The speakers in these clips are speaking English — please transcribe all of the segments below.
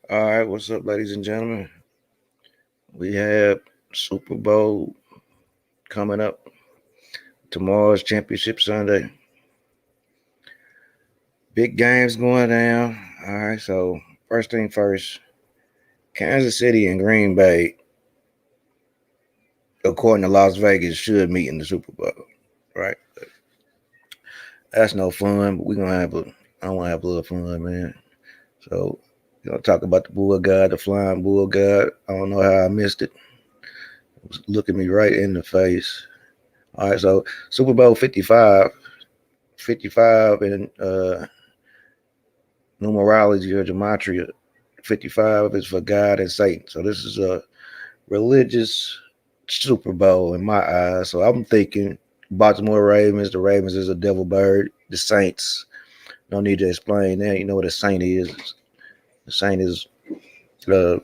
All right, what's up, ladies and gentlemen? We have Super Bowl coming up. Tomorrow's Championship Sunday. Big games going down. All right, so first thing first, Kansas City and Green Bay, according to Las Vegas, should meet in the Super Bowl. Right? That's no fun, but we're gonna have a. I want to have a little fun, man. So, talk about the Bull God, the Flying Bull God. I don't know how I missed it. It was looking me right in the face. All right, so Super Bowl 55, 55 in numerology or gematria. 55 is for God and Satan. So this is a religious Super Bowl in my eyes. So I'm thinking Baltimore Ravens. The Ravens is a devil bird. The Saints. No need to explain that. You know what a saint is. The saint is the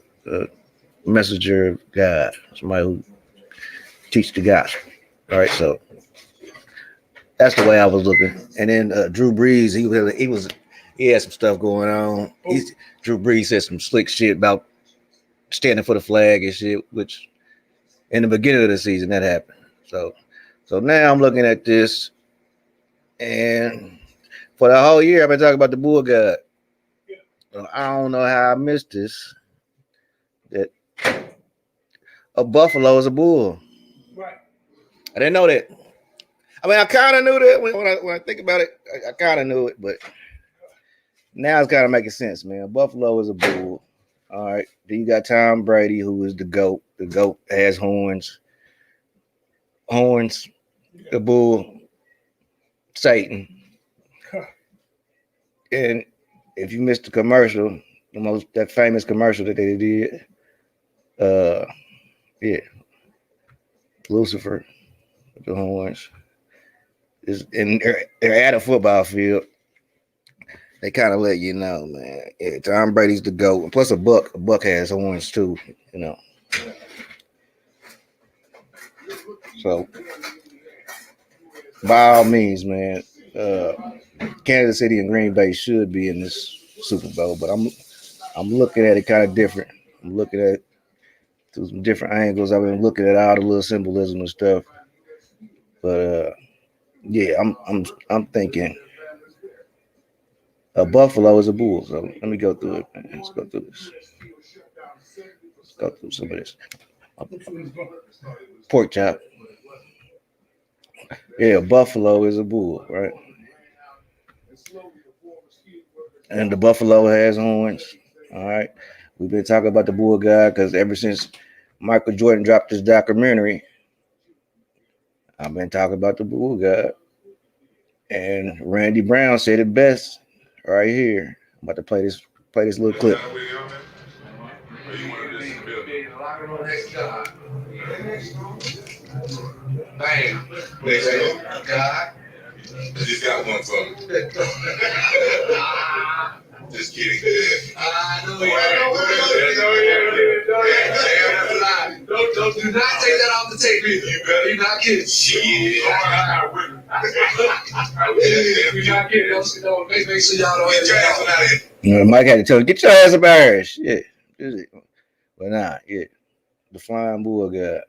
messenger of God. Somebody who teach the gospel. All right, so that's the way I was looking. And then Drew Brees, he had some stuff going on. Drew Brees said some slick shit about standing for the flag and shit, which in the beginning of the season that happened. So now I'm looking at this, and for the whole year I've been talking about the Bull God. So I don't know how I missed this. That a buffalo is a bull. Right. I didn't know that. I mean, I kind of knew that when I think about it. I kind of knew it, but now it's kind of making sense, man. Buffalo is a bull. All right. Then you got Tom Brady, who is the GOAT. The GOAT has horns. Horns. The bull. Satan. And if you missed the commercial, that famous commercial that they did, yeah, Lucifer with the horns is, and they're at a football field. They kind of let you know, man. Yeah, Tom Brady's the GOAT. And plus a buck has horns too, you know. So by all means, man, Kansas City and Green Bay should be in this Super Bowl, but I'm looking at it kind of different. I'm looking at it through some different angles. I've been looking at all the little symbolism and stuff, but yeah, I'm thinking a buffalo is a bull. So let me go through it, man. Let's go through this. Let's go through some of this. Pork chop. Yeah, buffalo is a bull, right? And the buffalo has horns. All right. We've been talking about the bull god because ever since Michael Jordan dropped his documentary, I've been talking about the bull god. And Randy Brown said it best right here. I'm about to play this little clip. Bam. God. Just got one for me. Just kidding. I know you. Don't do not take that off the tape either. You better. You're not kidding. Shit. You're not kidding. Don't make sure y'all don't get your ass out of here. You know, Mike had to tell him, get your ass up out of here. Shit. But nah, yeah. The flying bull guy.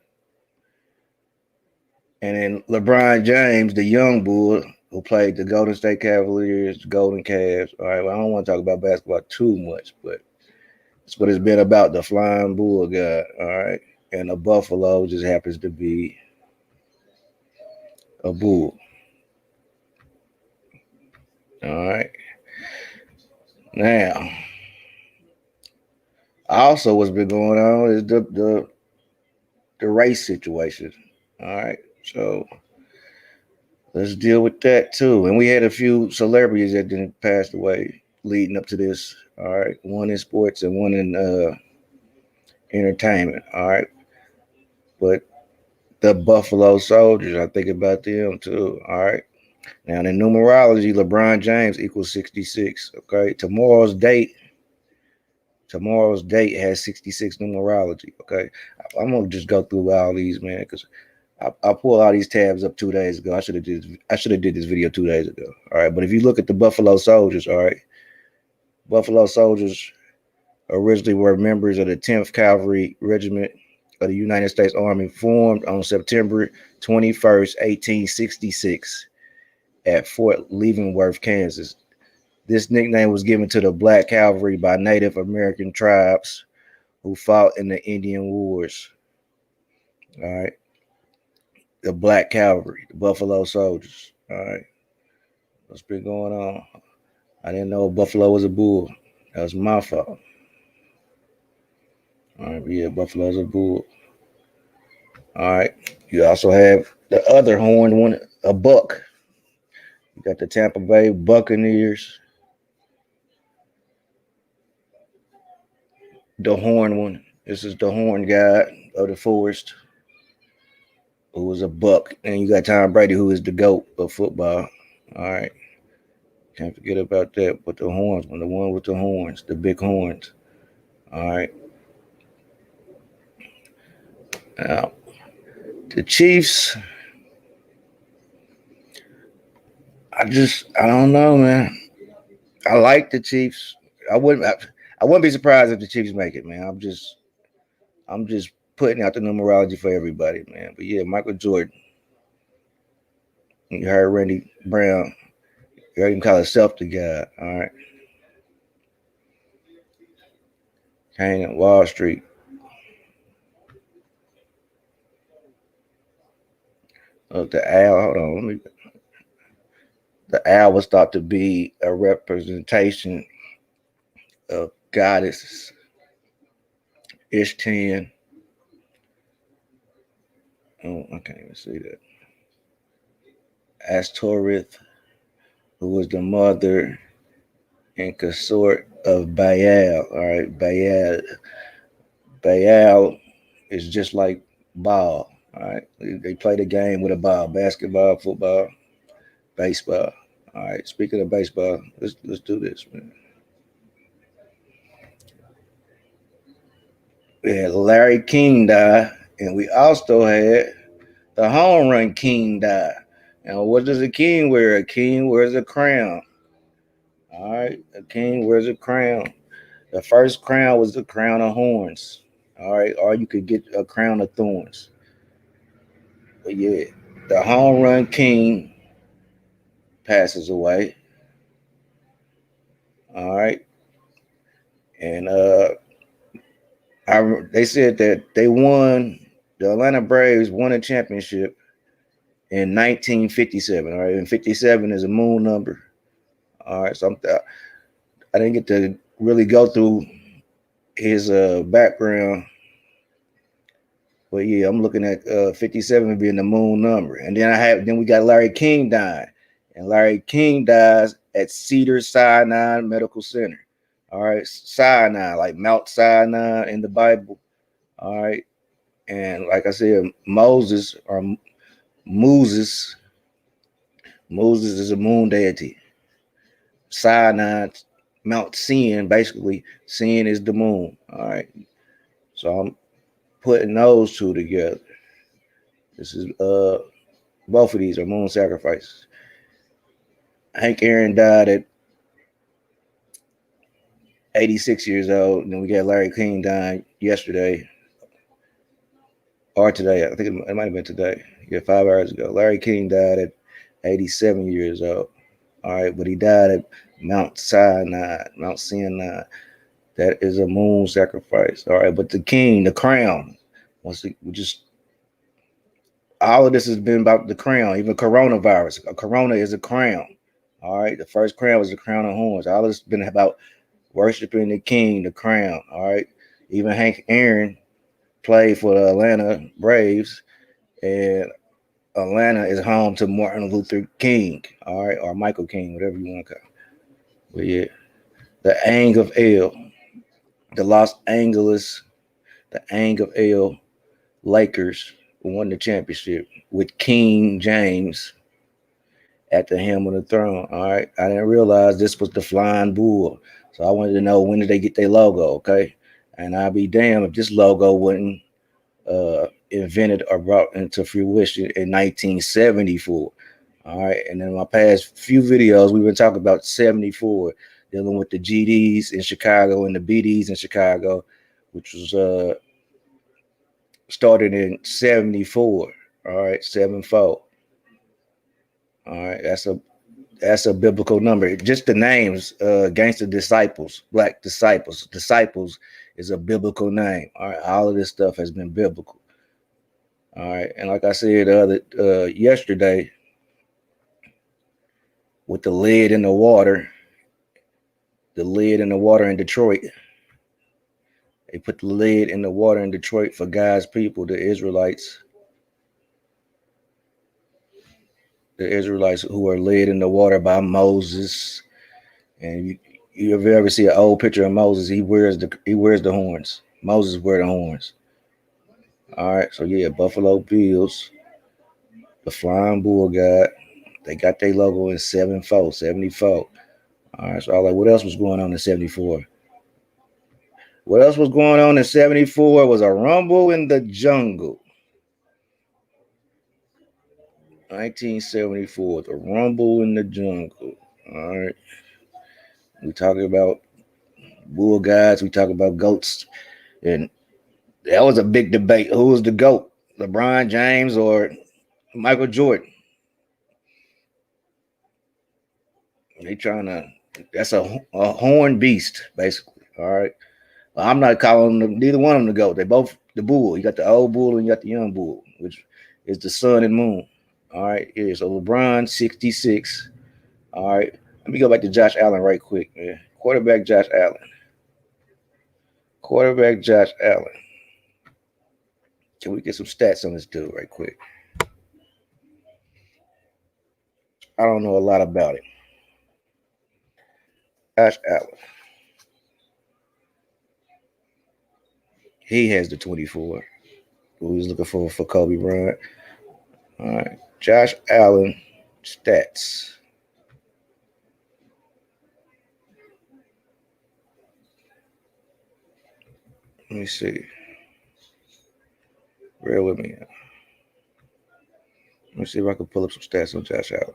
And then LeBron James, the young bull, who played the Golden State Cavaliers, the Golden Cavs. All right, well, I don't want to talk about basketball too much, but it's what it's been about, the flying bull guy. All right. And a buffalo just happens to be a bull. All right. Now, also what's been going on is the race situation. All right. So let's deal with that too. And we had a few celebrities that didn't pass away leading up to this. All right. One in sports and one in entertainment. All right. But the Buffalo Soldiers, I think about them too. All right. Now in numerology, LeBron James equals 66. Okay. Tomorrow's date has 66 numerology. Okay. I'm gonna just go through all these, man, because I pulled all these tabs up 2 days ago. I should have did this video 2 days ago. All right. But if you look at the Buffalo Soldiers, all right, Buffalo Soldiers originally were members of the 10th Cavalry Regiment of the United States Army, formed on September 21st, 1866, at Fort Leavenworth, Kansas. This nickname was given to the Black Cavalry by Native American tribes who fought in the Indian Wars. All right, the Black Cavalry, the Buffalo Soldiers. All right, what's been going on? I didn't know Buffalo was a bull. That was my fault. All right, yeah, Buffalo's a bull. All right, you also have the other horned one, a buck. You got the Tampa Bay Buccaneers, the horned one. This is the horned god of the forest, who was a buck. And you got Tom Brady, who is the GOAT of football. All right. Can't forget about that. But the horns, the one with the horns, the big horns. All right. Now, the Chiefs, I don't know, man. I like the Chiefs. I wouldn't be surprised if the Chiefs make it, man. I'm just putting out the numerology for everybody, man. But yeah, Michael Jordan. You heard Randy Brown. You heard him call himself the God. All right. Kane at Wall Street. Look, the owl. Hold on. The owl was thought to be a representation of goddesses. Ishtan. Oh, I can't even see that. Astoreth, who was the mother and consort of Baal. All right, Baal. Baal is just like ball. All right, they play the game with a ball: basketball, football, baseball. All right. Speaking of baseball, let's do this, man. We had Larry King die, and we also had the home run king die. Now, what does a king wear? A king wears a crown. All right, a king wears a crown. The first crown was the crown of horns. All right, or you could get a crown of thorns. But yeah, the home run king passes away. All right, and they said that they won. The Atlanta Braves won a championship in 1957. All right, and 57 is a moon number. All right, so I didn't get to really go through his background. But yeah, I'm looking at 57 being the moon number. And then we got Larry King dying. And Larry King dies at Cedar Sinai Medical Center. All right, Sinai, like Mount Sinai in the Bible. All right. And like I said, Moses, Moses is a moon deity. Sinai, Mount Sin, basically, Sin is the moon. All right. So I'm putting those two together. This is both of these are moon sacrifices. Hank Aaron died at 86 years old. And then we got Larry King dying yesterday or today. I think it might have been today. Yeah, 5 hours ago. Larry King died at 87 years old. All right, but he died at Mount Sinai, Mount Sinai. That is a moon sacrifice. All right, but the king, the crown, we just all of this has been about the crown, even coronavirus. A corona is a crown. All right. The first crown was the crown of horns. All of this has been about worshiping the king, the crown. All right. Even Hank Aaron played for the Atlanta Braves, and Atlanta is home to Martin Luther King. All right. Or Michael King, whatever you want to call it. But yeah, the Ang of El, the Los Angeles, the Ang of El Lakers won the championship with King James at the helm of the throne. All right. I didn't realize this was the flying bull. So I wanted to know, when did they get their logo? Okay. And I'd be damned if this logo wasn't invented or brought into fruition in 1974. All right. And in my past few videos, we've been talking about 74. dealing with the GDs in Chicago and the BDs in Chicago, which was started in 74. All right, 7-4. All right, that's a biblical number. Just the names, gangster disciples, black disciples. Disciples is a biblical name. All right, all of this stuff has been biblical. All right, and like I said yesterday, with the lead in the water in Detroit, they put the lead in the water in Detroit for God's people, the Israelites who are led in the water by Moses. And you ever see an old picture of Moses? He wears the horns. Moses wear the horns. All right, so yeah, Buffalo Bills, the Flying Bull God, they got their logo in 7-4, 74. All right, so I was like, what else was going on in 74? What else was going on in 74 was a rumble in the jungle. 1974, the rumble in the jungle. All right, we talking about bull guys, we talking about goats, and that was a big debate. Who was the GOAT? LeBron James or Michael Jordan? They trying to. That's a horn beast, basically. All right. Well, I'm not calling them neither one of them the GOAT. They both the bull. You got the old bull and you got the young bull, which is the sun and moon. All right. Yeah. So LeBron 66. All right. Let me go back to Josh Allen right quick, man. Quarterback Josh Allen. Quarterback Josh Allen. Can we get some stats on this dude right quick? I don't know a lot about it. Josh Allen. He has the 24. Who he's looking for Kobe Bryant. All right. Josh Allen stats. Let me see. Bear with me. Let me see if I can pull up some stats on Josh Allen.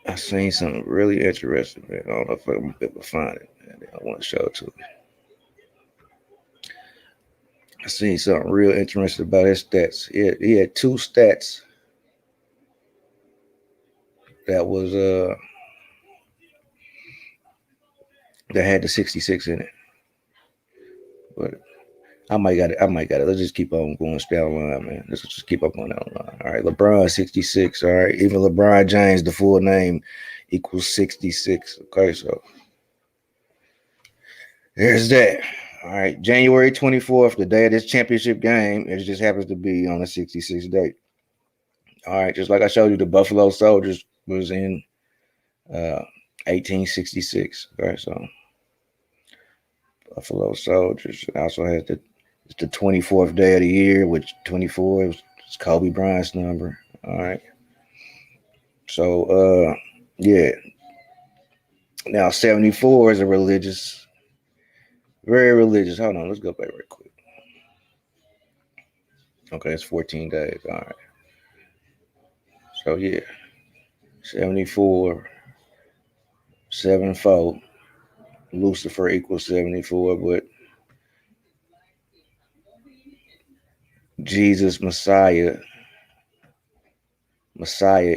I seen something really interesting, man. I don't know if I'm able to find it, man. I want to show it to you. I seen something real interesting about his stats. He had two stats that was that had the 66 in it. But I might got it. I might got it. Let's just keep on going down the line, man. Let's just keep up on that line. All right, LeBron 66. All right, even LeBron James, the full name equals 66. Okay, so there's that. All right, January 24th, the day of this championship game. It just happens to be on the 66th date. All right, just like I showed you, the Buffalo Soldiers was in 1866. Okay, so Buffalo Soldiers also has it's the 24th day of the year, which 24 is Kobe Bryant's number. All right. So yeah. Now 74 is a religious, very religious. Hold on, let's go back real quick. Okay, it's 14 days. All right. So yeah. 74, 7-4. Lucifer equals 74, but Jesus Messiah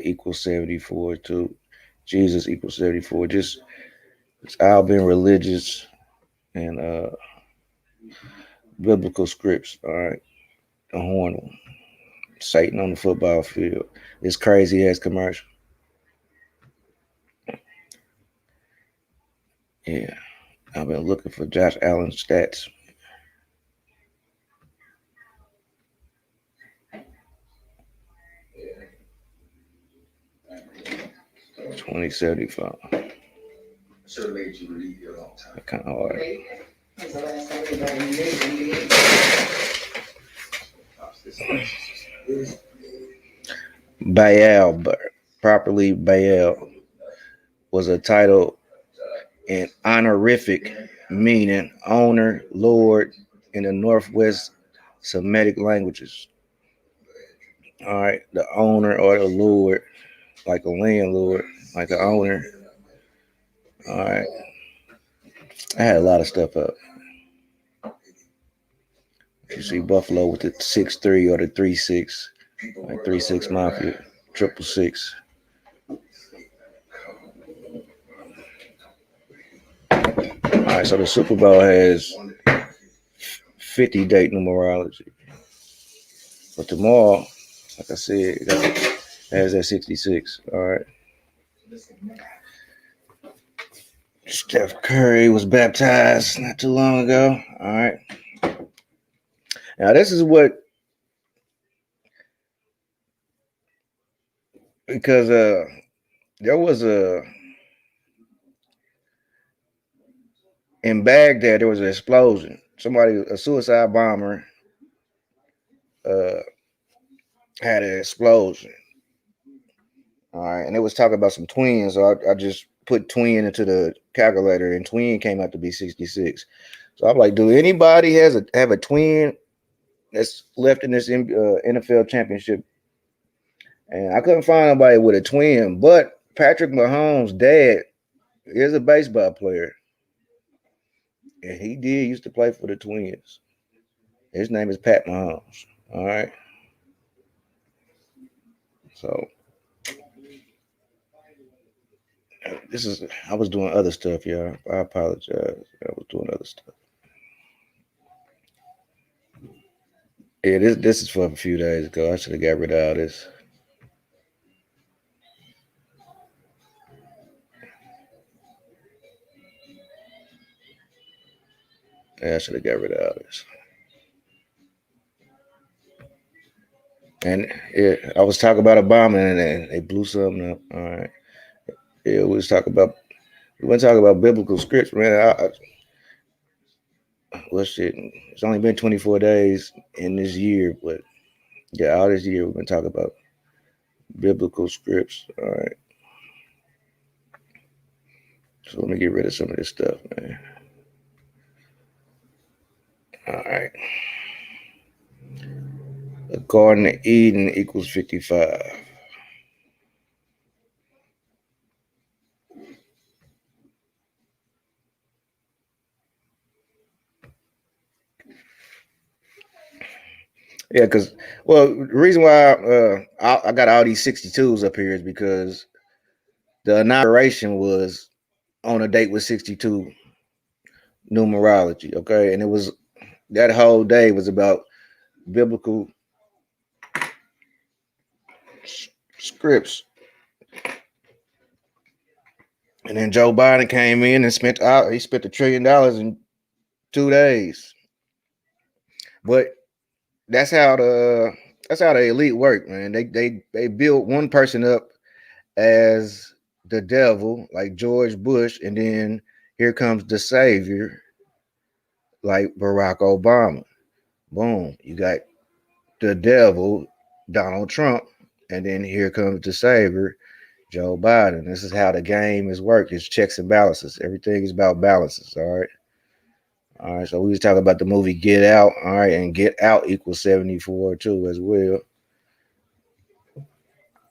equals 74 too. Jesus equals 74. Just it's all been religious and biblical scripts. All right. The horn, Satan on the football field. This crazy ass commercial. Yeah. I've been looking for Josh Allen's stats. 2075. Should have made you leave you a long time. Kind of hard. When's the last time anybody Baal, properly Baal, was a title and honorific meaning owner, lord in the Northwest Semitic languages. All right, the owner or the lord, like a landlord, like the owner. All right, I had a lot of stuff up. You see Buffalo with the 6-3 or the 3-6, like 3-6 Mafia, 666. All right, so the Super Bowl has 50 date numerology, but tomorrow, like I said, it has that 66. All right, Steph Curry was baptized not too long ago. All right, now this is what because there was a in Baghdad there was an explosion. Somebody, a suicide bomber, uh, had an explosion. All right, and it was talking about some twins. So I just put twin into the calculator, and twin came out to be 66. So I'm like, do anybody have a twin that's left in this NFL championship? And I couldn't find nobody with a twin, but Patrick Mahomes' dad is a baseball player, and he did used to play for the Twins. His name is Pat Mahomes. All right, so this is I was doing other stuff, y'all. I apologize. I was doing other stuff. Yeah, this is from a few days ago. I should have got rid of all this. Yeah, I should have got rid of all this. And yeah, I was talking about Obama, and they blew something up. All right. Yeah, we were talking about biblical scripts, man. Well, shit, it's only been 24 days in this year, but yeah, all this year we've been talking about biblical scripts. All right. So let me get rid of some of this stuff, man. All right. The Garden of Eden equals 55. Yeah, because well, the reason why I got all these 62s up here is because the inauguration was on a date with 62 numerology. Okay, and it was that whole day was about biblical scripts. And then Joe Biden came in and spent $1 trillion in 2 days. But that's how the elite work, man. They build one person up as the devil, like George Bush, and then here comes the savior, like Barack Obama. Boom, you got the devil, Donald Trump, and then here comes the savior, Joe Biden. This is how the game is worked. It's checks and balances. Everything is about balances. All right. All right. So we was talking about the movie Get Out. All right, and Get Out equals 74 too as well.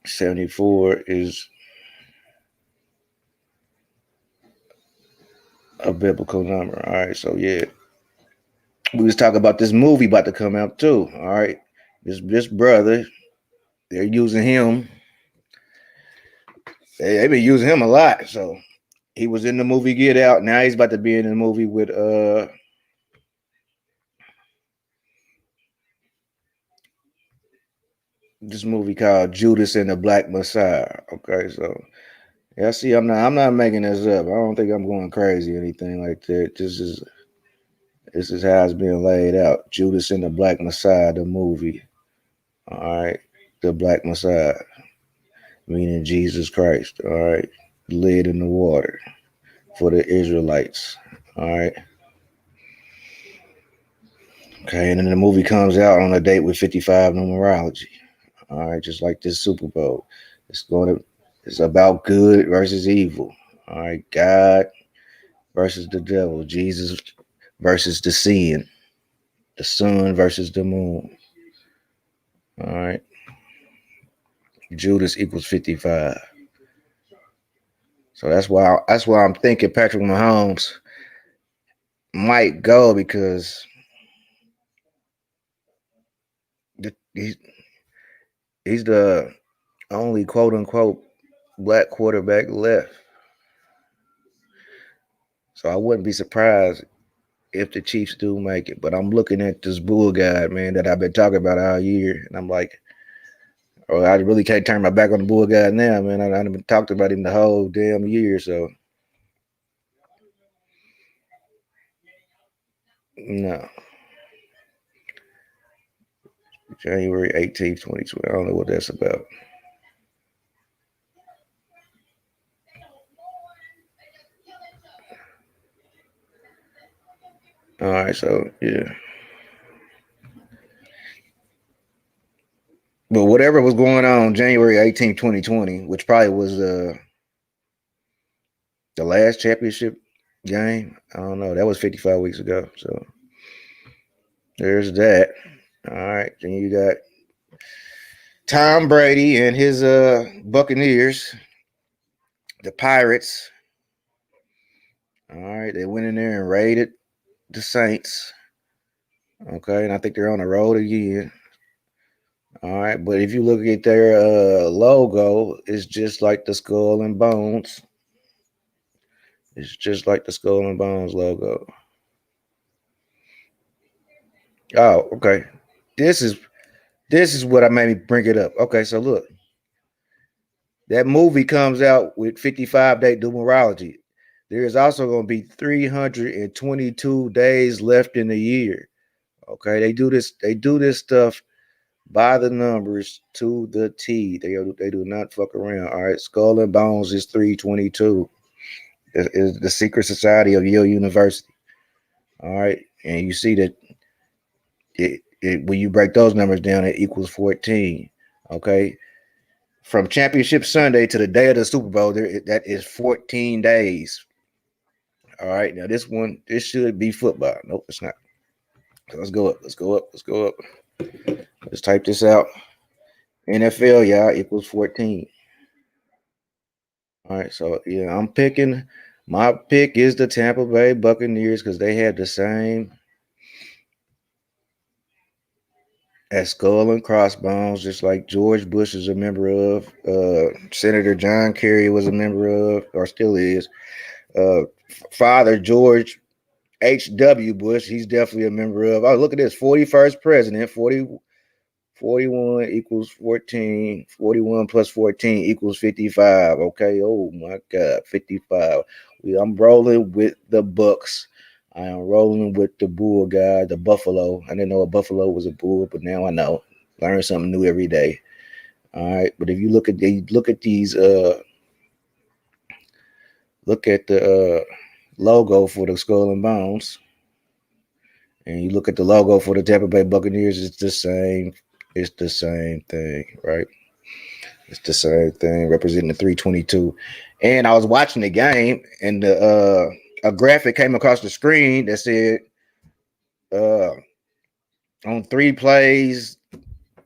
74 is a biblical number. All right. So yeah, we was talking about this movie about to come out too. All right. This brother, they're using him. They've been using him a lot. So he was in the movie Get Out. Now he's about to be in the movie with this movie called Judas and the Black Messiah. Okay, so yeah, see, I'm not making this up. I don't think I'm going crazy or anything like that. This is how it's being laid out. Judas and the Black Messiah, the movie. All right, the Black Messiah, meaning Jesus Christ. All right, led in the water for the Israelites. All right. Okay, and then the movie comes out on a date with 55 numerology. All right, just like this Super Bowl. It's about good versus evil. All right, God versus the devil, Jesus versus the sin, the sun versus the moon. All right. Judas equals 55. So that's why I'm thinking Patrick Mahomes might go because he's he's the only quote unquote black quarterback left. So I wouldn't be surprised if the Chiefs do make it. But I'm looking at this bull guy, man, that I've been talking about all year, and I'm like, oh, I really can't turn my back on the bull guy now, man. I've been talking about him the whole damn year. So no, January 18th, 2020. I don't know what that's about. All right, so yeah. But whatever was going on January 18th, 2020, which probably was the last championship game. I don't know. That was 55 weeks ago. So there's that. All right. Then you got Tom Brady and his Buccaneers, the Pirates. All right. They went in there and raided the Saints. Okay. And I think they're on the road again. All right. But if you look at their logo, it's just like the skull and bones. It's just like the skull and bones logo. Oh, okay. This is this is what I made me bring it up. Okay, so look, that movie comes out with 55-day numerology. There is also going to be 322 days left in the year. Okay, they do this. They do this stuff by the numbers to the T. They do not fuck around. All right, Skull and Bones is 322. Is the secret society of Yale University. All right, and you see that when you break those numbers down, it equals 14. Okay, from Championship Sunday to the day of the Super Bowl, that is 14 days. All right, now this should be football. Nope, it's not. So let's go up. Let's go up. Let's go up. Let's type this out. NFL, y'all, equals 14. All right, so yeah, I'm picking. My pick is the Tampa Bay Buccaneers because they had the same as Skull and Crossbones, just like George Bush is a member of. Senator John Kerry was a member of, or still is. Uh, Father George H.W. Bush, he's definitely a member of. Oh, look at this 41st president, 41 equals 14, 41 plus 14 equals 55. Okay, oh my God, 55. I'm rolling with the Bucks. I am rolling with the bull guy, the buffalo. I didn't know a buffalo was a bull, but now I know. Learn something new every day. All right, but if you look at these, look at the logo for the Skull and Bones, and you look at the logo for the Tampa Bay Buccaneers, it's the same. It's the same thing, right? It's the same thing, representing the 322. And I was watching the game, and a graphic came across the screen that said, uh, on 3 plays,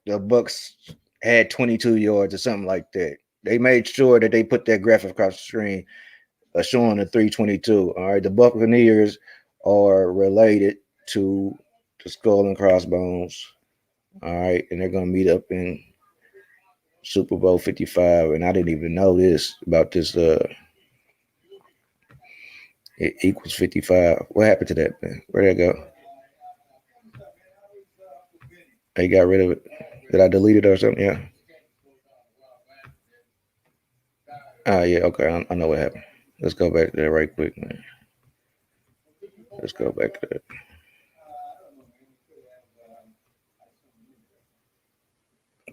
the Bucks had 22 yards or something like that. They made sure that they put that graphic across the screen, showing the 322. All right, the Buccaneers are related to the Skull and Crossbones. All right, and they're gonna meet up in Super Bowl 55. And I didn't even know this about this. It equals 55. What happened to that, man? Where'd that go? They got rid of it. Did I delete it or something? Yeah. Ah, yeah. Okay, I know what happened. Let's go back to that right quick, man. Let's go back to that.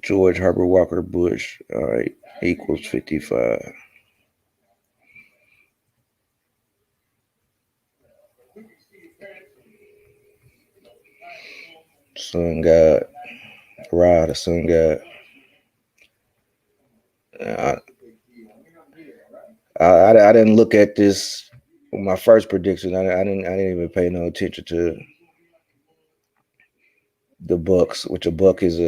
George Herbert Walker Bush. All right, equals 55. Sun God, Ra, the Sun God. I, I didn't look at this. My first prediction, I didn't even pay no attention to the Bucks, which a buck is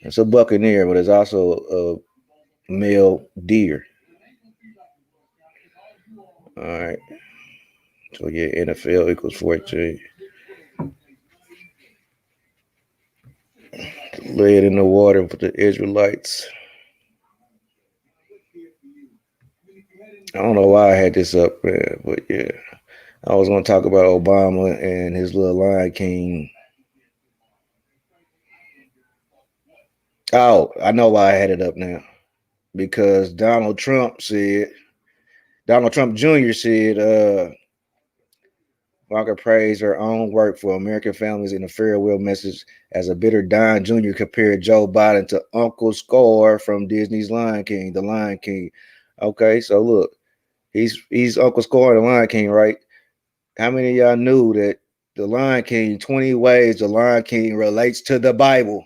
It's a buccaneer, but it's also a male deer. All right. So yeah, NFL equals 14. Lay it in the water for the Israelites. I don't know why I had this up, man, but yeah. I was gonna talk about Obama and his little Lion King. Oh, I know why I had it up now. Because Donald Trump Jr. said, Walker praised her own work for American families in a farewell message as a bitter Don Jr. compared Joe Biden to Uncle Score from Disney's Lion King, the Lion King. Okay, so look, he's Uncle Score, the Lion King, right? How many of y'all knew that the Lion King, 20 ways the Lion King relates to the Bible?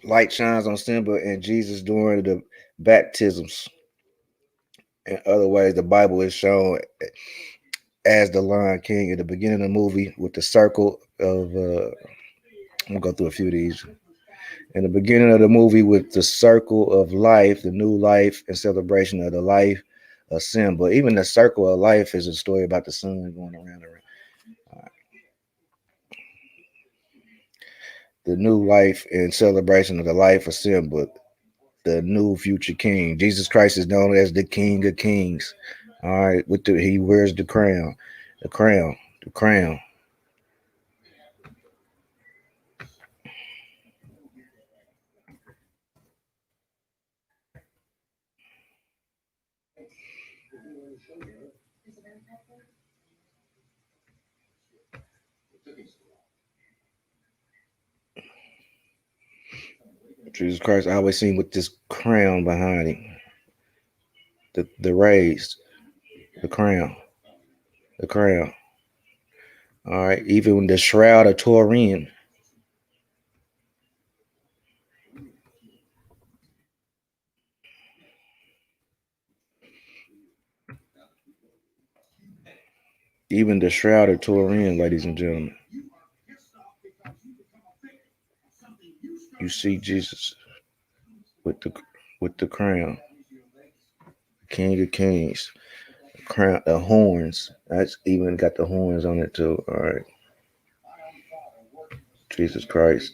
Light shines on Simba and Jesus during the baptisms. In other ways, the Bible is shown as the Lion King at the beginning of the movie with the circle of. I'm gonna go through a few of these. In the beginning of the movie with the circle of life, the new life and celebration of the life of Simba. Even the circle of life is a story about the sun going around and around. The new life and celebration of the life of Simba, the new future king. Jesus Christ is known as the King of Kings. All right, he wears the crown, the crown, the crown. Jesus Christ always seen with this crown behind him, the raised, the crown, the crown. All right, even the shroud of Turin, even the shroud of Turin, ladies and gentlemen. You see Jesus with the crown, King of Kings, the crown, the horns. That's even got the horns on it too. All right, Jesus Christ,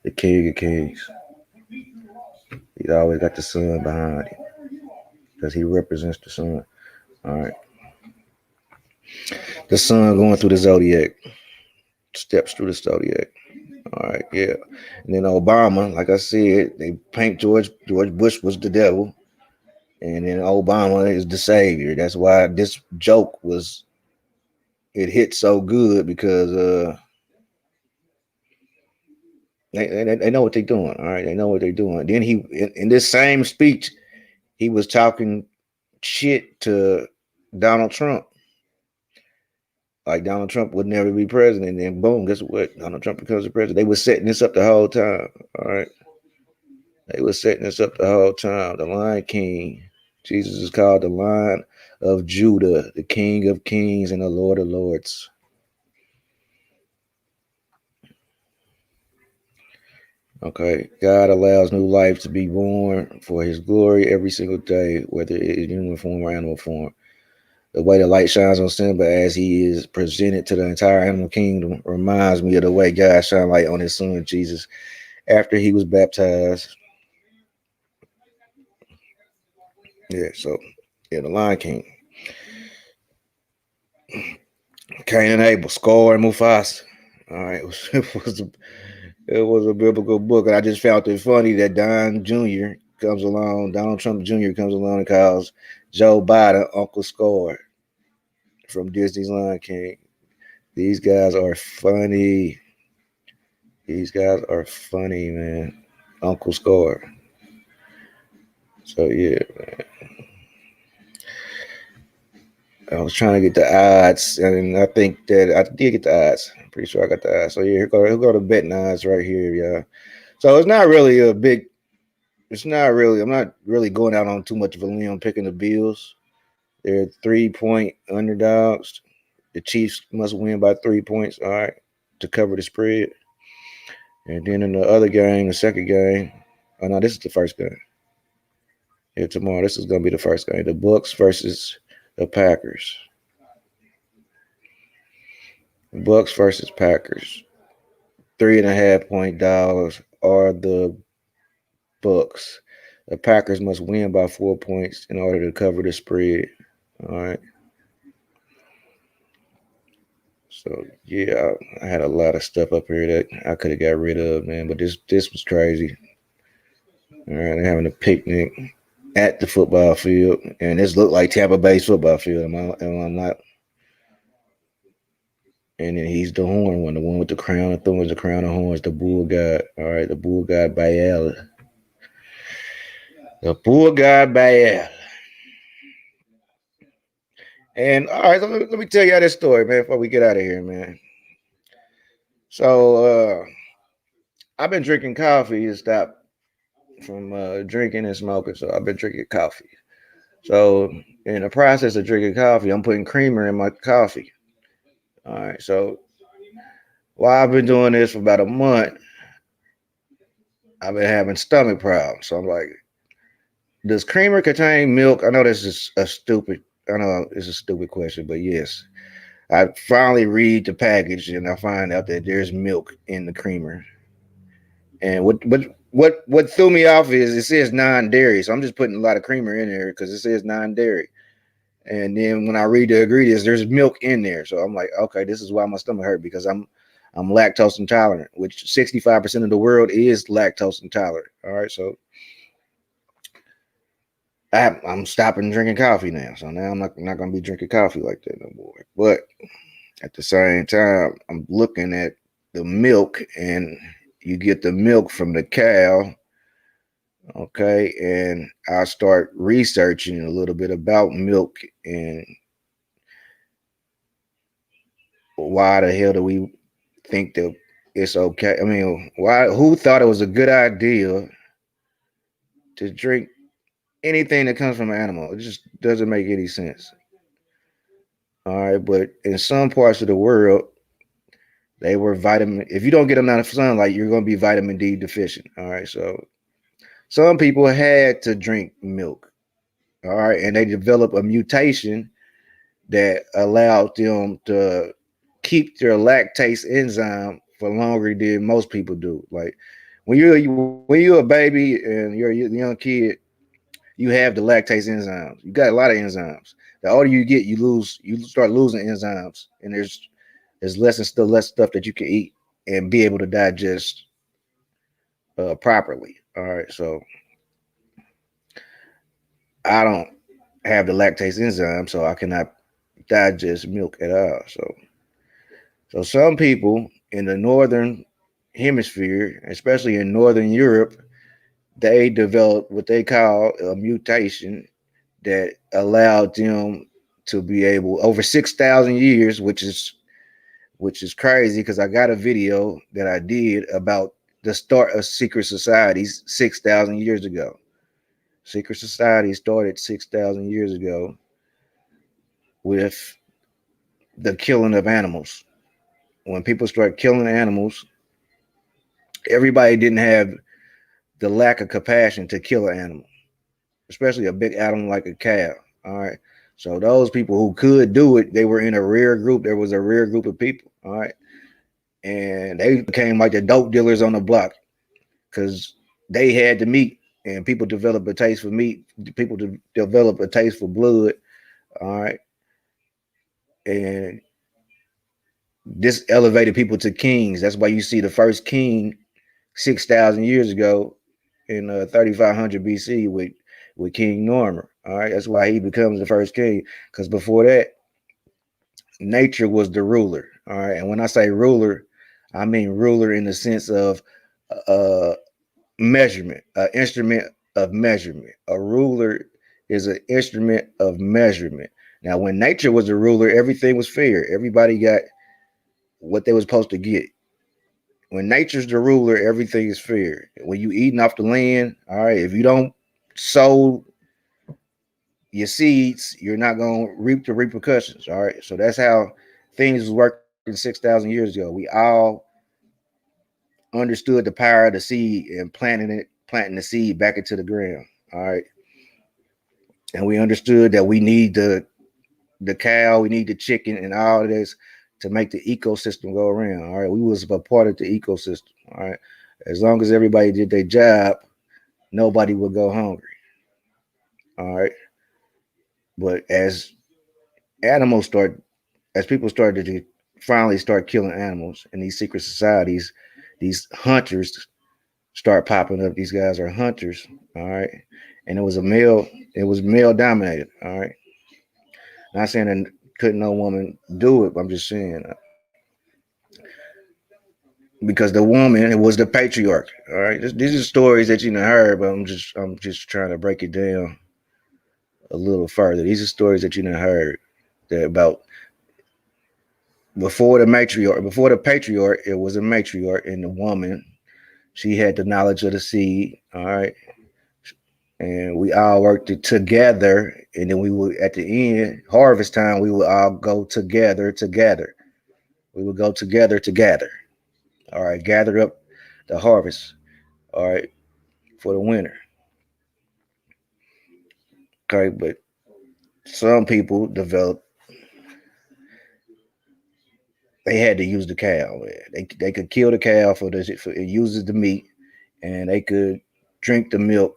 the King of Kings. He's always got the sun behind him because he represents the sun. All right, the sun going through the zodiac, steps through the zodiac. All right, yeah. And then Obama, like I said, they paint George Bush was the devil, and then Obama is the savior. That's why this joke was it hit so good because they know what they're doing. All right, they know what they're doing. Then in this same speech he was talking shit to Donald Trump. Like Donald Trump would never be president, and then boom, guess what? Donald Trump becomes the president. They were setting this up the whole time. All right, they were setting this up the whole time. The Lion King, Jesus is called the Lion of Judah, the King of Kings and the Lord of Lords. Okay, God allows new life to be born for His glory every single day, whether it is human form or animal form. The way the light shines on Simba as he is presented to the entire animal kingdom reminds me of the way God shined light on his son Jesus after he was baptized. Yeah, so yeah, the Lion King. Cain and Abel, Score and Mufasa. All right, it was a biblical book, and I just found it funny that Donald Trump Jr. comes along and calls Joe Biden Uncle Score from Disney's Lion King. These guys are funny. These guys are funny, man. Uncle Score. So yeah, I was trying to get the odds, and I think that I did get the odds. I'm pretty sure I got the odds. So yeah, he'll go to betting odds right here, yeah. So it's not really a big. It's not really. I'm not really going out on too much of a limb picking the Bills. They're 3-point underdogs. The Chiefs must win by 3 points, all right, to cover the spread. And then in the other game, the second game, oh no, this is the first game. Yeah, tomorrow this is gonna be the first game. The Bucks versus the Packers. Bucks versus Packers. 3.5 point dollars are the Bucks. The Packers must win by 4 points in order to cover the spread. All right. So yeah, I had a lot of stuff up here that I could have got rid of, man. But this was crazy. All right, they're having a picnic at the football field, and this looked like Tampa Bay's football field. Am I not? And then he's the horn one, the one with the crown of thorns, the crown of horns, the bull god. All right, the bull god Baal. The bull god Baal. And all right, let me tell y'all this story, man, before we get out of here, man. So I've been drinking coffee to stop from drinking and smoking. So I've been drinking coffee. So in the process of drinking coffee, I'm putting creamer in my coffee. All right. So while I've been doing this for about a month, I've been having stomach problems. So I'm like, does creamer contain milk? I know this is a stupid. I know it's a stupid question, but yes, I finally read the package and I find out that there's milk in the creamer. And what threw me off is it says non-dairy, so I'm just putting a lot of creamer in there because it says non-dairy. And then when I read the ingredients, there's milk in there, so I'm like, okay, this is why my stomach hurt because I'm lactose intolerant, which 65% of the world is lactose intolerant. All right, so I'm stopping drinking coffee now. So now I'm not gonna be drinking coffee like that no more. But at the same time, I'm looking at the milk, and you get the milk from the cow. Okay, and I start researching a little bit about milk and why the hell do we think that it's okay? I mean, why? Who thought it was a good idea to drink anything that comes from an animal? It just doesn't make any sense. All right, but in some parts of the world, they were vitamin. If you don't get enough sunlight, you're going to be vitamin D deficient. All right, so some people had to drink milk. All right, and they developed a mutation that allowed them to keep their lactase enzyme for longer than most people do. Like when you're a baby and you're a young kid, you have the lactase enzymes. You got a lot of enzymes. The older you get, you start losing enzymes, and there's less stuff that you can eat and be able to digest properly. All right, so I don't have the lactase enzyme, so I cannot digest milk at all. So some people in the northern hemisphere, especially in northern Europe, they developed what they call a mutation that allowed them to be able over 6,000 years, which is crazy because I got a video that I did about the start of secret societies 6,000 years ago. Secret society started 6,000 years ago with the killing of animals. When people start killing animals, everybody didn't have the lack of compassion to kill an animal, especially a big animal like a cow. All right. So those people who could do it, they were in a rare group. There was a rare group of people. All right. And they became like the dope dealers on the block because they had the meat, and people develop a taste for meat. People develop a taste for blood. All right. And this elevated people to kings. That's why you see the first king 6,000 years ago in 3500 BC with King Norman. All right, that's why he becomes the first king. Because before that, nature was the ruler. All right, and when I say ruler, I mean ruler in the sense of uh, measurement, an instrument of measurement. A ruler is an instrument of measurement. Now, when nature was the ruler, everything was fair. Everybody got what they were supposed to get. When nature's the ruler, everything is fair. When you eating off the land, all right, if you don't sow your seeds, you're not gonna reap the repercussions. All right. So that's how things was working 6,000 years ago. We all understood the power of the seed and planting the seed back into the ground. All right. And we understood that we need the cow, we need the chicken and all of this to make the ecosystem go around. All right. We was a part of the ecosystem. All right. As long as everybody did their job, nobody would go hungry. All right. But animals start as people started to finally start killing animals in these secret societies, these hunters start popping up. These guys are hunters, all right. And it was male dominated, all right. Not saying that couldn't no woman do it, but I'm just saying because the woman it was the patriarch, all right. These are stories that you know heard, but I'm just trying to break it down a little further. These are stories that you know heard that about before the patriarch, it was a matriarch, and the woman, she had the knowledge of the seed, all right, and we all worked it together, and then we would at the end, harvest time, we would all go together. We would go together, all right, gather up the harvest, all right, for the winter. Okay, but some people developed they had to use the cow. They could kill the cow for it uses the meat, and they could drink the milk.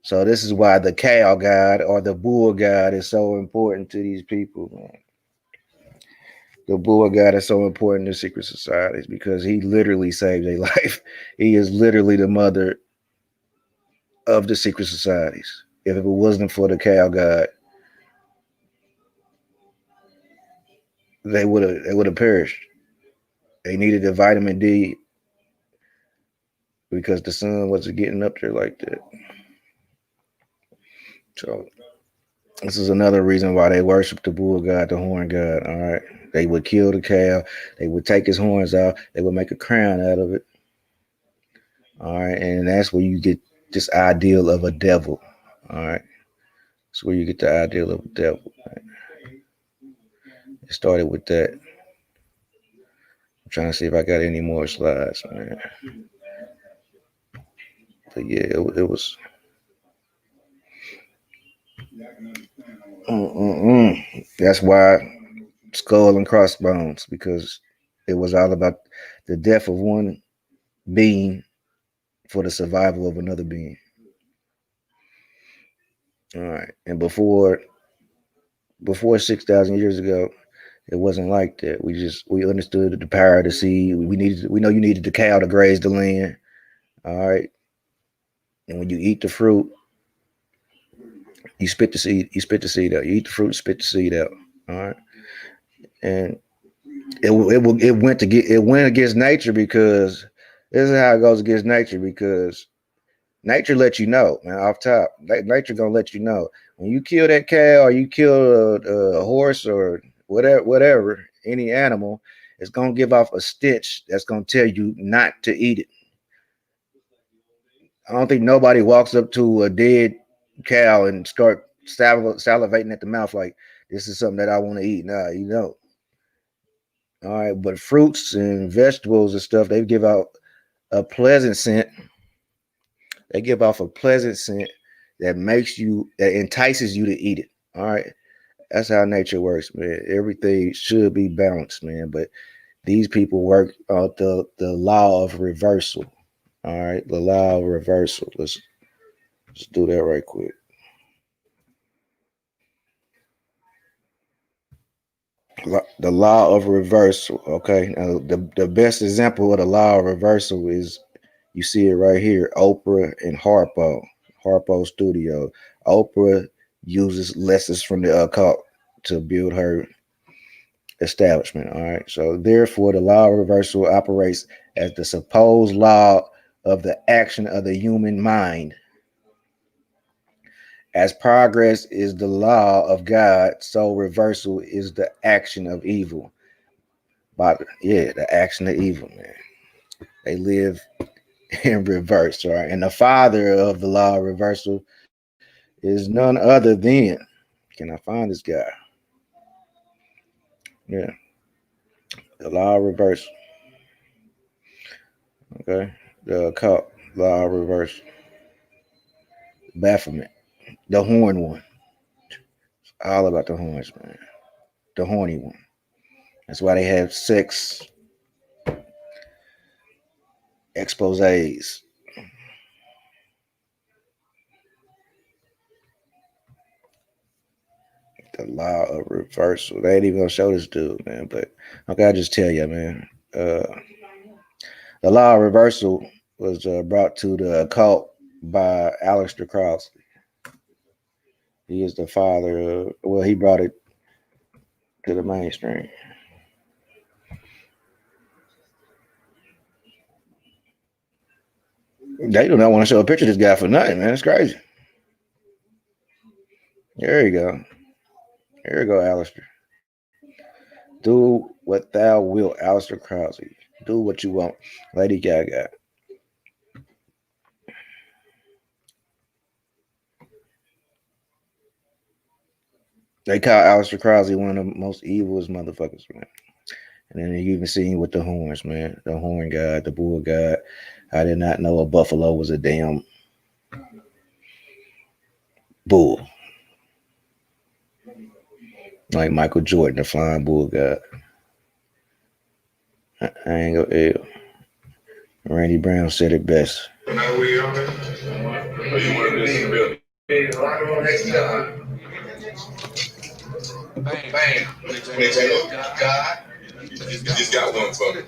So this is why the cow god or the bull god is so important to these people, man. The bull god is so important to secret societies because he literally saved their life. He is literally the mother of the secret societies. If it wasn't for the cow god, they would have perished. They needed the vitamin D because the sun wasn't getting up there like that. So this is another reason why they worship the bull god, the horn god. All right, they would kill the cow. They would take his horns out. They would make a crown out of it. All right, and that's where you get this ideal of a devil. All right, that's where you get the ideal of a devil. It started with that. I'm trying to see if I got any more slides, man. But yeah, it was. That's why skull and crossbones because it was all about the death of one being for the survival of another being. All right, and before 6,000 years ago, it wasn't like that. We understood the power of the seed. We know you needed the cow to graze the land. All right, and when you eat the fruit, you spit the seed. You spit the seed out. You eat the fruit, spit the seed out. All right, and it went against nature because this is how it goes against nature because nature lets you know, man, off top. Nature gonna let you know when you kill that cow or you kill a horse or whatever, any animal, it's gonna give off a stench that's gonna tell you not to eat it. I don't think nobody walks up to a dead cow and start salivating at the mouth like this is something that I want to eat. Nah, you know. All right, but fruits and vegetables and stuff, they give out a pleasant scent. They give off a pleasant scent that entices you to eat it. All right. That's how nature works, man. Everything should be balanced, man. But these people work out the law of reversal. All right. The law of reversal. Let's do that right quick. The law of reversal. Okay. Now the best example of the law of reversal is you see it right here. Oprah and Harpo Studio. Oprah uses lessons from the occult to build her establishment. All right. So therefore, the law of reversal operates as the supposed law of the action of the human mind. As progress is the law of God, so reversal is the action of evil. But yeah, the action of evil, man. They live in reverse, all right. And the father of the law of reversal is none other than. Can I find this guy? Yeah. The law of reverse. Okay. The occult law of reverse. Baphomet. The horn one. It's all about the horns, man. The horny one. That's why they have sex exposes. The law of reversal. They ain't even gonna show this dude, man. But okay, I just tell you, man. The law of reversal was brought to the occult by Aleister Crowley. He is the father of, well, he brought it to the mainstream. They do not want to show a picture of this guy for nothing, man. It's crazy. There you go. Here you go, Alistair. Do what thou wilt, Alistair Crowley. Do what you want. Lady Gaga. They call Alistair Crowley one of the most evilest motherfuckers, man. And then you even seen with the horns, man. The horn god, the bull god. I did not know a buffalo was a damn bull. Like Michael Jordan, the flying bull god. I ain't gonna ew. Randy Brown said it best. Bam. God. Just got one for me.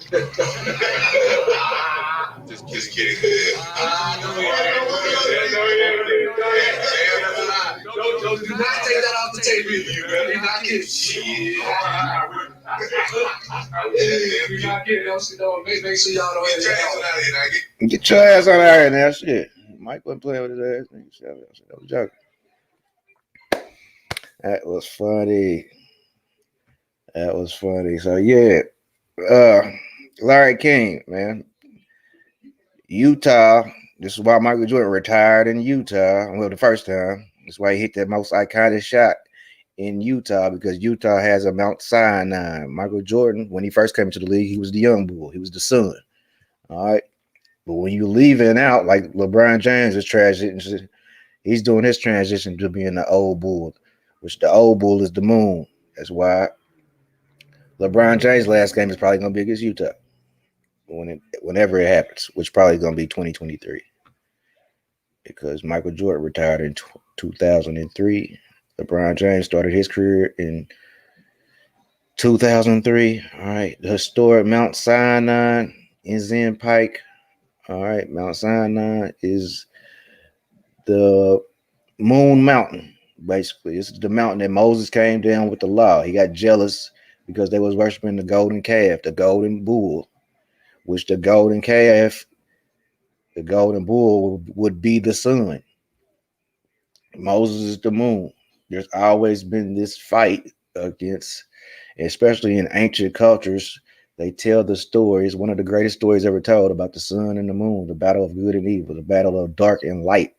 Just kidding. Do not take that off the table. You better not get shit. Make sure y'all don't get your ass on out here now. Shit. Mike wasn't playing with his ass. That was joking. That was funny. That was funny. So yeah. Uh Larry King, man. Utah. This is why Michael Jordan retired in Utah. Well, the first time. That's why he hit that most iconic shot in Utah because Utah has a Mount Sinai. Michael Jordan, when he first came into the league, he was the young bull. He was the son. All right. But when you leaving out, like LeBron James is transition, he's doing his transition to being the old bull, which the old bull is the moon. That's why LeBron James' last game is probably gonna be against Utah whenever it happens, which probably gonna be 2023 because Michael Jordan retired in 2003. LeBron James started his career in 2003. All right, the historic Mount Sinai in Zen Pike. All right, Mount Sinai is the Moon Mountain. Basically, it's the mountain that Moses came down with the law. He got jealous because they was worshiping the golden calf, the golden bull, which the golden calf, the golden bull would be the sun. Moses is the moon. There's always been this fight against, especially in ancient cultures. They tell the stories, one of the greatest stories ever told about the sun and the moon, the battle of good and evil, the battle of dark and light.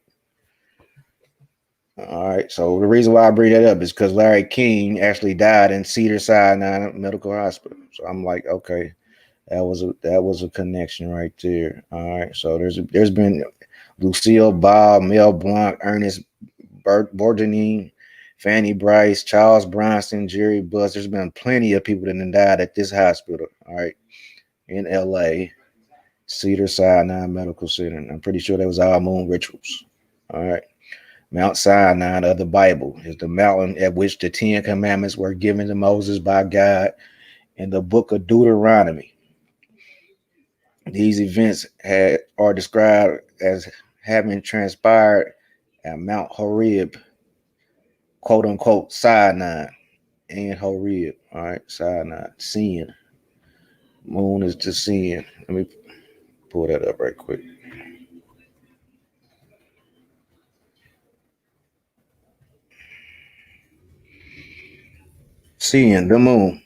All right. So the reason why I bring that up is because Larry King actually died in Cedars-Sinai Medical Hospital. So I'm like, okay, that was a connection right there. All right. So there's been Lucille Ball, Mel Blanc, Ernest Borgnine, Fanny Bryce, Charles Bronson, Jerry Buss. There's been plenty of people that have died at this hospital. All right, in L.A. Cedars-Sinai Medical Center. I'm pretty sure that was all moon rituals. All right. Mount Sinai of the Bible is the mountain at which the Ten Commandments were given to Moses by God in the book of Deuteronomy. These events are described as having transpired at Mount Horeb, quote unquote, Sinai and Horeb. All right, Sinai, seeing. Moon is to seeing. Let me pull that up right quick. Seeing the moon.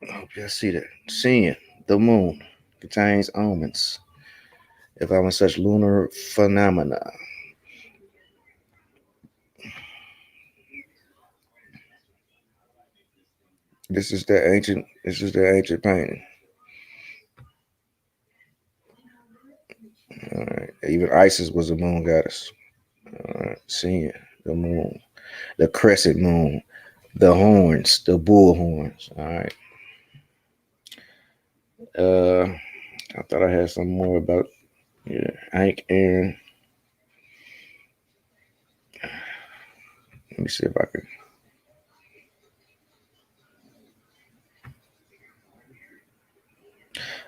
I hope y'all see that. Seeing the moon contains omens involving such lunar phenomena. This is the ancient. This is the ancient painting. All right. Even Isis was a moon goddess. All right. Seeing the moon, the crescent moon, the horns, the bull horns. All right. Uh, I thought I had some more about Hank Aaron. Let me see if I can.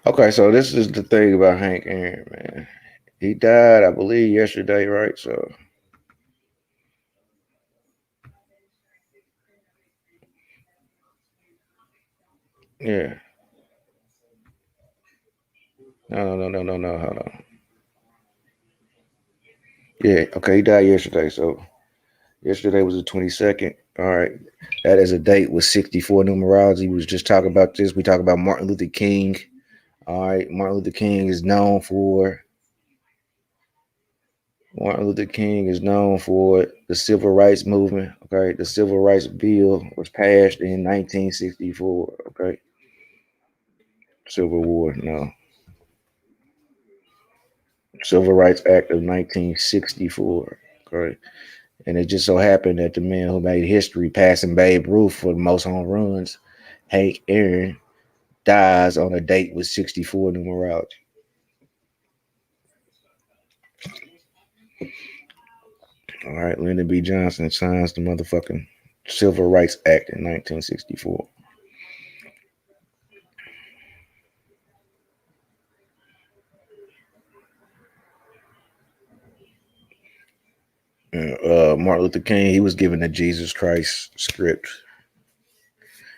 Okay, so this is the thing about Hank Aaron, man. He died, I believe, yesterday, right? So yeah. No. Hold on. Yeah. Okay, he died yesterday. So yesterday was the 22nd. All right. That is a date with 64 numerology. We was just talking about this. We talk about Martin Luther King. All right. Martin Luther King is known for the civil rights movement. Okay. The civil rights bill was passed in 1964. Okay. Civil War. No. Civil Rights Act of 1964. Okay. And it just so happened that the man who made history, passing Babe Ruth for the most home runs, Hank Aaron, dies on a date with 64 numerology. All right, Lyndon B. Johnson signs the motherfucking Civil Rights Act in 1964. Martin Luther King, he was given the Jesus Christ script.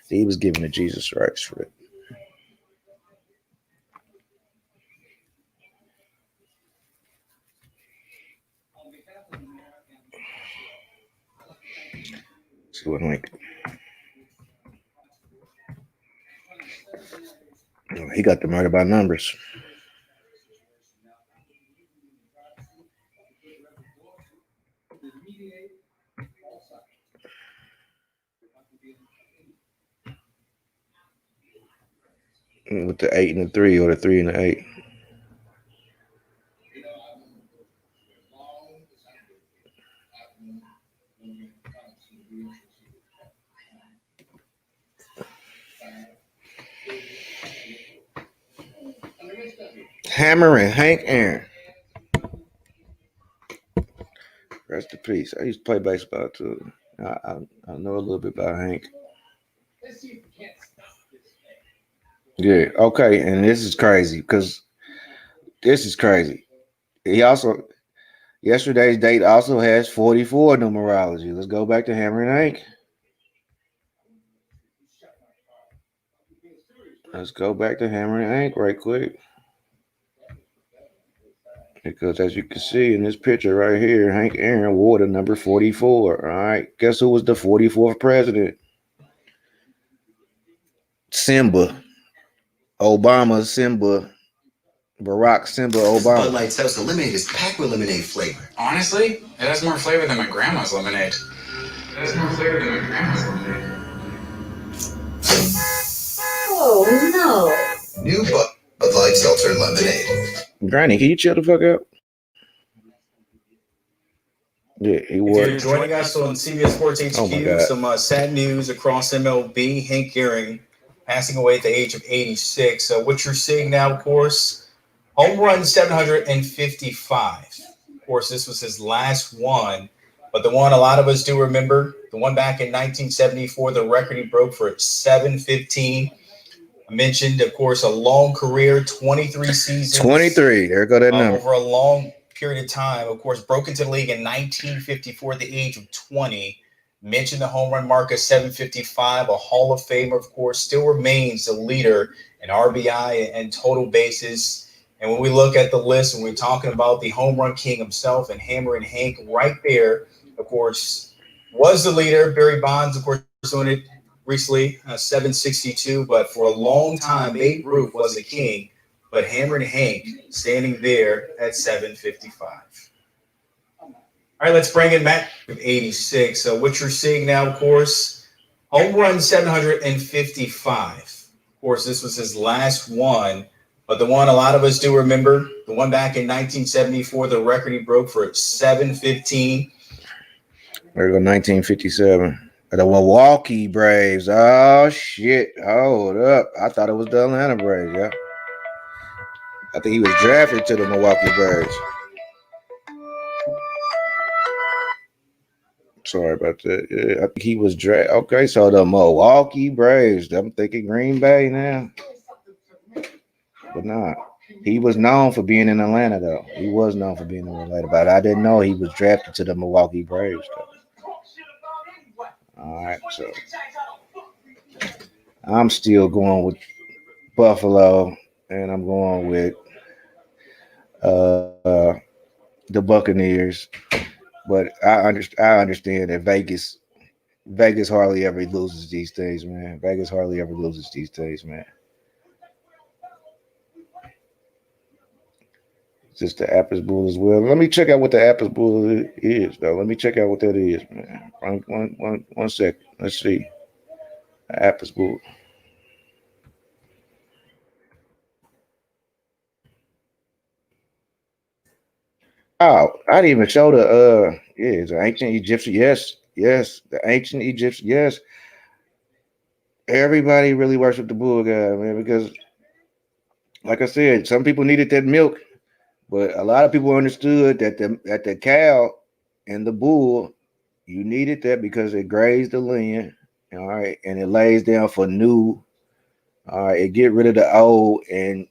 He was given the Jesus Christ script. See what like he got the murder by numbers. With the 8 and the 3 or the 3 and the 8. Hammering Hank Aaron. Rest in peace. I used to play baseball too. I know a little bit about Hank. Yeah. Okay. And this is crazy because this is crazy. He also yesterday's date also has 44 numerology. Let's go back to Hammer and Hank. Let's go back to Hammer and Hank right quick. Because as you can see in this picture right here, Hank Aaron wore the number 44. All right. Guess who was the 44th president? Simba. Obama, Simba. Barack Simba Obama. Bud Light Seltzer Lemonade is packed with lemonade flavor. Honestly, it has more flavor than my grandma's lemonade. It has more flavor than my grandma's lemonade. Oh no. New Bud Light Seltzer Lemonade. Granny, can you chill the fuck out? Yeah, he was. If you're joining us on CBS Sports HQ, some sad news across MLB. Hank Aaron passing away at the age of 86. What you're seeing now, of course, home run 755. Of course, this was his last one, but the one a lot of us do remember, the one back in 1974, the record he broke for 715. I mentioned, of course, a long career, 23 seasons. 23. There go that number. Over a long period of time. Of course, broke into the league in 1954 at the age of 20. Mentioned the home run mark of 755, a Hall of Famer, of course, still remains the leader in RBI and total bases. And when we look at the list and we're talking about the home run king himself and Hammer and Hank right there, of course, was the leader. Barry Bonds, of course, doing it recently, 762. But for a long time, Babe Ruth was the king. But Hammer and Hank standing there at 755. All right, let's bring in Matt with 86. So what you're seeing now, of course, Home run 755. Of course, this was his last one, but the one a lot of us do remember, the one back in 1974, the record he broke for 715. There we go, 1957. The Milwaukee Braves. Oh shit! Hold up. I thought it was the Atlanta Braves. Yeah, I think he was drafted to the Milwaukee Braves. Sorry about that. Yeah, I think he was drafted. Okay, so the Milwaukee Braves. I'm thinking Green Bay now, but nah. He was known for being in Atlanta, though. He was known for being in Atlanta, but I didn't know he was drafted to the Milwaukee Braves. Though. All right, so I'm still going with Buffalo, and I'm going with uh, the Buccaneers. But I understand that Vegas hardly ever loses these days, man. Vegas hardly ever loses these days, man. It's just the Apple Bull as well. Let me check out what the Apple Bull is, though. Let me check out what that is, man. One second. Let's see. Apple Bull. Oh, I didn't even show the yeah, the ancient Egyptian. Yes, yes, the ancient Egyptian. Yes, everybody really worshiped the bull god, man, because like I said, some people needed that milk, but a lot of people understood that the cow and the bull, you needed that because it grazed the land, all right, and it lays down for new. All right, it get rid of the old, and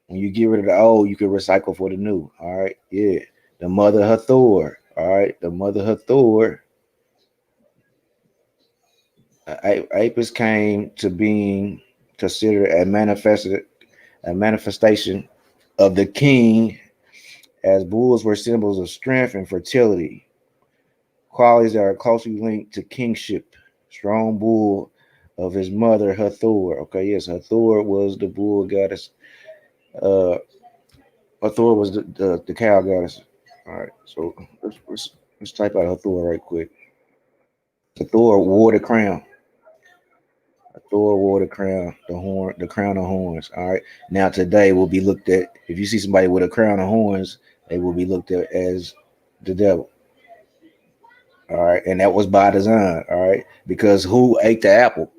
when you get rid of the old, you can recycle for the new. All right, yeah. The mother Hathor. All right, the mother Hathor. Apis came to being considered a manifestation of the king, as bulls were symbols of strength and fertility, qualities that are closely linked to kingship. Strong bull of his mother Hathor. Okay, yes, Hathor was the bull goddess. Uh, Hathor was the cow goddess. All right, so let's type out Hathor right quick. Hathor wore the crown. Thor wore the crown of horns. All right. Now today will be looked at. If you see somebody with a crown of horns, they will be looked at as the devil. All right, and that was by design. All right, because who ate the apple?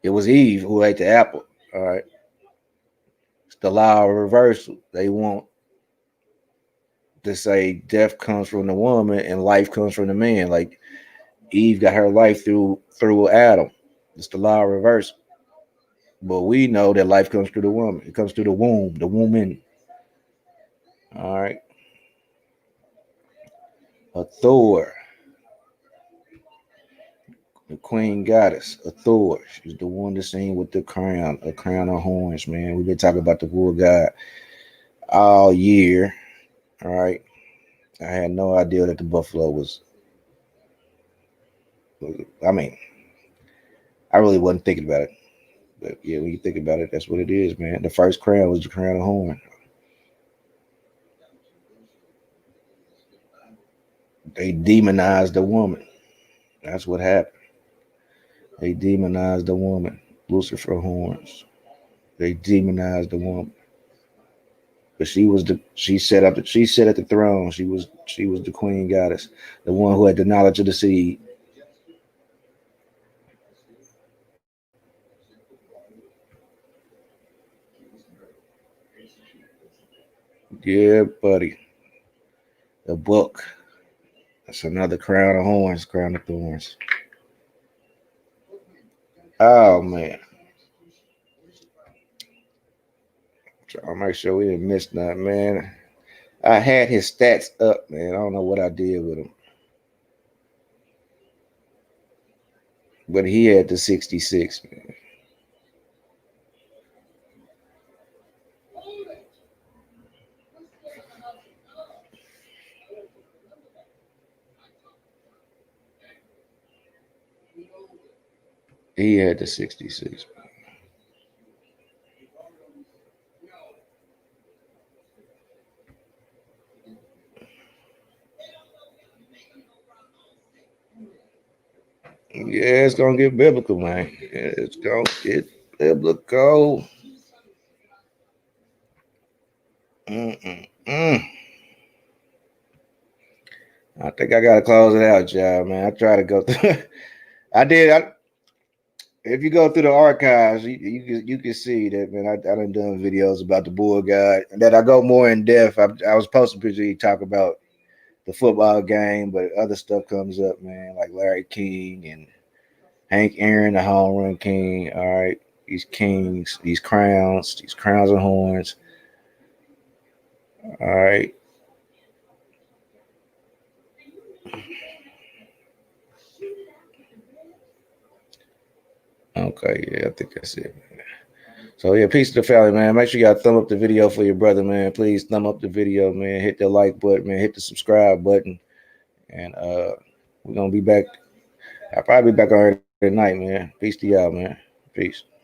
It was Eve who ate the apple. All right, it's the law of reversal. They want to say death comes from the woman and life comes from the man. Like Eve got her life through Adam. It's the law of reversal. But we know that life comes through the woman. It comes through the woman. All right. A Thor, the queen goddess. A Thor. She's the one that's seen with the crown, a crown of horns, man. We've been talking about the bull god all year. All right. I had no idea that the buffalo I mean, I really wasn't thinking about it. But yeah, when you think about it, that's what it is, man. The first crown was the crown of horn. They demonized the woman. That's what happened. They demonized the woman. Lucifer horns. They demonized the woman. But she sat at the throne. She was the queen goddess, the one who had the knowledge of the seed. Yeah, buddy. The book. That's another crown of horns, crown of thorns. Oh man. I'll make sure we didn't miss nothing, man. I had his stats up, man. I don't know what I did with him. But he had the 66, man. He had the 66. Yeah, it's gonna get biblical, man. It's gonna get biblical. Mm-mm-mm. I think I gotta close it out, y'all, man. I try to go through. I did. If you go through the archives, you can see that, man. I done videos about the bull god, and that I go more in depth. I was posting pictures. You talk about the football game, but other stuff comes up, man, like Larry King and Hank Aaron, the home run king. All right, these kings, these crowns and horns. All right. Okay, yeah, I think that's it. So yeah, peace to the family, man. Make sure y'all thumb up the video for your brother, man. Please thumb up the video, man. Hit the like button, man. Hit the subscribe button, and we're gonna be back. I'll probably be back on here tonight, man. Peace to y'all, man. Peace.